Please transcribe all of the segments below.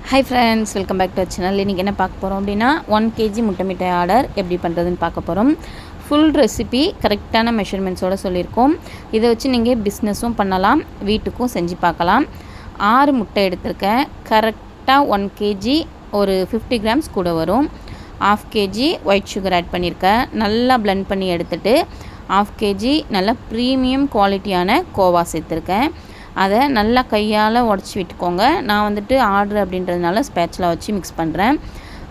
Hi friends, welcome back to channel. இன்றைக்கி என்ன பார்க்க போகிறோம் அப்படின்னா 1 kg முட்டை மிட்டாய் ஆர்டர் எப்படி பண்ணுறதுன்னு பார்க்க போகிறோம். ஃபுல் ரெசிபி கரெக்டான மெஷர்மெண்ட்ஸோடு சொல்லியிருக்கோம். இதை வச்சு நீங்கள் பிஸ்னஸும் பண்ணலாம், வீட்டுக்கும் செஞ்சு பார்க்கலாம். 6 முட்டை எடுத்திருக்கேன். கரெக்டாக 1 kg ஒரு 50 கிராம்ஸ் கூட வரும். 1/2 kg ஒயிட் சுகர் ஆட் பண்ணியிருக்கேன். நல்லா பிளெண்ட் பண்ணி எடுத்துகிட்டு 1/2 kg நல்லா ப்ரீமியம் குவாலிட்டியான கோவா சேர்த்துருக்கேன். அதை நல்லா கையால் உடச்சி விட்டுக்கோங்க. நான் ஆர்டர் அப்படின்றதுனால ஸ்பேட்சில் வச்சு மிக்ஸ் பண்ணுறேன்.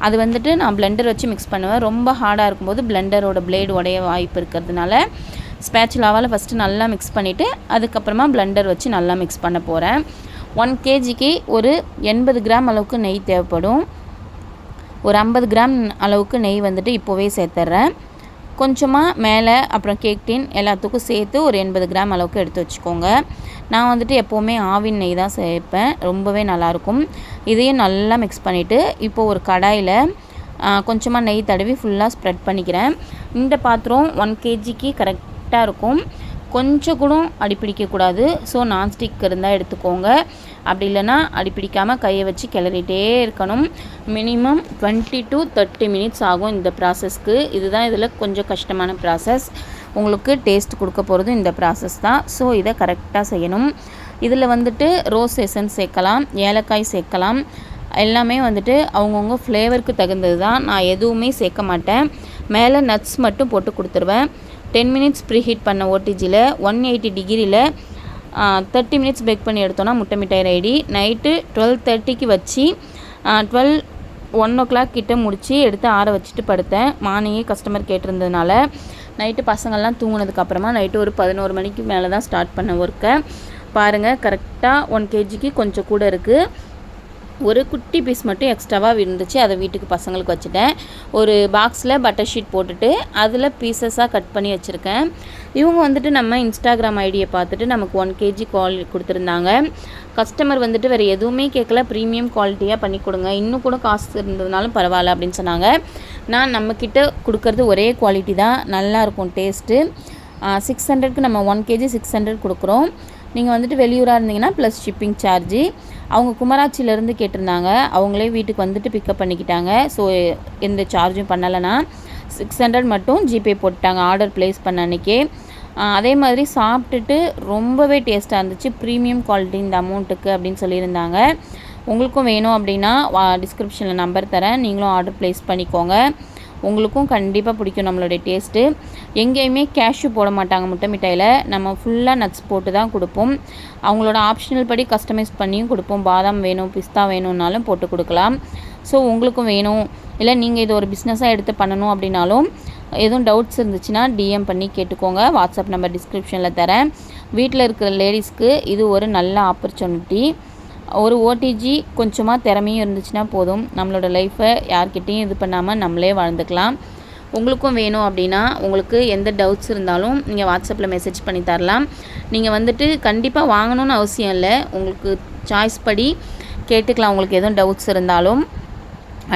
அது நான் பிளெண்டர் வச்சு மிக்ஸ் பண்ணுவேன். ரொம்ப ஹார்டாக இருக்கும்போது பிளெண்டரோட பிளேடு உடைய வாய்ப்பு இருக்கிறதுனால ஸ்பேட்சிலாவால் ஃபஸ்ட்டு நல்லா மிக்ஸ் பண்ணிவிட்டு அதுக்கப்புறமா பிளெண்டர் வச்சு நல்லா மிக்ஸ் பண்ண போகிறேன். 1 kgக்கு ஒரு 80 கிராம் அளவுக்கு நெய் தேவைப்படும். ஒரு 50 கிராம் அளவுக்கு நெய் இப்போவே சேர்த்துட்றேன். கொஞ்சமாக மேலே அப்புறம் கேக் டின் எல்லாத்துக்கும் சேர்த்து ஒரு 80 கிராம் அளவுக்கு எடுத்து வச்சுக்கோங்க. நான் எப்போவுமே ஆவின் நெய் தான் சேர்ப்பேன், ரொம்பவே நல்லாயிருக்கும். இதையும் நல்லா மிக்ஸ் பண்ணிவிட்டு இப்போது ஒரு கடாயில் கொஞ்சமாக நெய் தடவி ஃபுல்லாக ஸ்ப்ரெட் பண்ணிக்கிறேன். இந்த பாத்திரம் 1 kgக்கு கரெக்டாக இருக்கும். கொஞ்சம் கூட அடிப்பிடிக்கக்கூடாது. ஸோ நான்ஸ்டிக் இருந்தால் எடுத்துக்கோங்க. அப்படி இல்லைன்னா அடிப்பிடிக்காமல் கையை வச்சு கிளறிட்டே இருக்கணும். மினிமம் 20 to 30 மினிட்ஸ் ஆகும் இந்த ப்ராசஸ்க்கு. இதுதான் இதில் கொஞ்சம் கஷ்டமான ப்ராசஸ். உங்களுக்கு டேஸ்ட் கொடுக்க போகிறது இந்த ப்ராசஸ் தான். ஸோ இதை கரெக்டாக செய்யணும். இதில் ரோஸ் எசன்ஸ் சேர்க்கலாம், ஏலக்காய் சேர்க்கலாம். எல்லாமே அவங்கவுங்க ஃப்ளேவருக்கு தகுந்தது தான். நான் எதுவுமே சேர்க்க மாட்டேன். மேலே நட்ஸ் மட்டும் போட்டு கொடுத்துருவேன். 10 மினிட்ஸ் ப்ரீ ஹீட் பண்ண ஓடிஜியில் 180 டிகிரியில் 30 மினிட்ஸ் பேக் பண்ணி எடுத்தோன்னா முட்டை மிட்டாய் ரெடி. நைட்டு 12:30க்கு வச்சு 1 o'clock கிட்ட முடித்து எடுத்து ஆற வச்சுட்டு படுத்தேன். மார்னிங்கே கஸ்டமர் கேட்டிருந்ததுனால நைட்டு பசங்கள்லாம் தூங்கினதுக்கப்புறமா நைட்டு ஒரு 11 மணிக்கு மேலே தான் ஸ்டார்ட் பண்ண ஒர்க்கை. பாருங்கள், கரெக்டாக 1 kgக்கு கொஞ்சம் கூட இருக்குது. ஒரு குட்டி பீஸ் மட்டும் எக்ஸ்ட்ராவாக இருந்துச்சு, அதை வீட்டுக்கு பசங்களுக்கு வச்சுட்டேன். ஒரு பாக்ஸில் பட்டர் ஷீட் போட்டுட்டு அதில் பீசஸாக கட் பண்ணி வச்சுருக்கேன். இவங்க நம்ம இன்ஸ்டாகிராம் ஐடியை பார்த்துட்டு நமக்கு 1 kg கொடுத்துருந்தாங்க. கஸ்டமர் வேறு எதுவுமே கேட்கல, ப்ரீமியம் குவாலிட்டியாக பண்ணி கொடுங்க, இன்னும் கூட காசு இருந்ததுனாலும் பரவாயில்ல அப்படின்னு சொன்னாங்க. நான் நம்மக்கிட்ட கொடுக்கறது ஒரே குவாலிட்டி தான், நல்லாயிருக்கும் டேஸ்ட்டு. 600க்கு நம்ம 1 kg 600 கொடுக்குறோம். நீங்கள் வெளியூராக இருந்தீங்கன்னா ப்ளஸ் ஷிப்பிங் சார்ஜி. அவங்க குமராட்சியிலேருந்து கேட்டிருந்தாங்க, அவங்களே வீட்டுக்கு பிக்கப் பண்ணிக்கிட்டாங்க. ஸோ எந்த சார்ஜும் பண்ணலைன்னா 600 மட்டும் ஜிபே போட்டுட்டாங்க ஆர்டர் ப்ளேஸ் பண்ண அன்றைக்கே. அதே மாதிரி சாப்பிட்டுட்டு ரொம்பவே டேஸ்ட்டாக இருந்துச்சு, ப்ரீமியம் குவாலிட்டி இந்த அமௌண்ட்டுக்கு அப்படின்னு சொல்லியிருந்தாங்க. உங்களுக்கும் வேணும் அப்படின்னா டிஸ்கிரிப்ஷனில் நம்பர் தரேன், நீங்களும் ஆர்டர் ப்ளேஸ் பண்ணிக்கோங்க. உங்களுக்கும் கண்டிப்பாக பிடிக்கும் நம்மளுடைய டேஸ்ட்டு. எங்கேயுமே கேஷ்யூ போட மாட்டாங்க முட்டை மிட்டாயில். நம்ம ஃபுல்லாக நட்ஸ் போட்டு தான் கொடுப்போம். அவங்களோட ஆப்ஷனல் படி கஸ்டமைஸ் பண்ணியும் கொடுப்போம். பாதாம் வேணும், பிஸ்தா வேணும்னாலும் போட்டு கொடுக்கலாம். ஸோ உங்களுக்கும் வேணும், இல்லை நீங்கள் இது ஒரு பிஸ்னஸாக எடுத்து பண்ணணும் அப்படின்னாலும் எதுவும் டவுட்ஸ் இருந்துச்சுன்னா டிஎம் பண்ணி கேட்டுக்கோங்க. வாட்ஸ்அப் நம்பர் டிஸ்கிரிப்ஷனில் தரேன். வீட்டில் இருக்கிற லேடிஸ்க்கு இது ஒரு நல்ல ஆப்பர்ச்சுனிட்டி. ஒரு ஓடிஜி கொஞ்சமாக திறமையும் இருந்துச்சுன்னா போதும், நம்மளோட லைஃப்பை யார்கிட்டையும் இது பண்ணாமல் நம்மளே வாழ்ந்துக்கலாம். உங்களுக்கும் வேணும் அப்படின்னா உங்களுக்கு எந்த டவுட்ஸ் இருந்தாலும் நீங்கள் வாட்ஸ்அப்பில் மெசேஜ் பண்ணி தரலாம். நீங்கள் கண்டிப்பாக வாங்கணும்னு அவசியம் இல்லை, உங்களுக்கு சாய்ஸ் படி கேட்டுக்கலாம். உங்களுக்கு எதுவும் டவுட்ஸ் இருந்தாலும்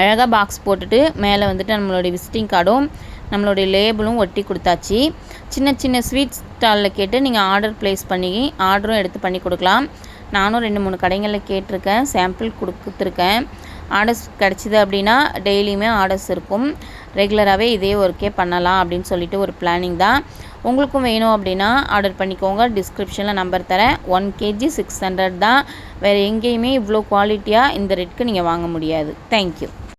அழகாக பாக்ஸ் போட்டுட்டு மேலே நம்மளுடைய விசிட்டிங் கார்டும் நம்மளுடைய லேபிளும் ஒட்டி கொடுத்தாச்சு. சின்ன சின்ன ஸ்வீட் ஸ்டாலில் கேட்டு நீங்கள் ஆர்டர் ப்ளேஸ் பண்ணி ஆர்டரும் எடுத்து பண்ணி கொடுக்கலாம். நானும் 2-3 கடைகளில் கேட்டிருக்கேன், சாம்பிள் கொடுத்துருக்கேன். ஆர்டர்ஸ் கிடச்சிது அப்படின்னா டெய்லியுமே ஆர்டர்ஸ் இருக்கும். ரெகுலராகவே இதே ஒர்க்கே பண்ணலாம் அப்படின்னு சொல்லிட்டு ஒரு பிளானிங் தான். உங்களுக்கும் வேணும் அப்படின்னா ஆர்டர் பண்ணிக்கோங்க. டிஸ்கிரிப்ஷனில் நம்பர் தரேன். 1 kg 600 தான். வேறு எங்கேயுமே இவ்வளோ குவாலிட்டியாக இந்த ரேட்டுக்கு நீங்கள் வாங்க முடியாது. தேங்க்யூ.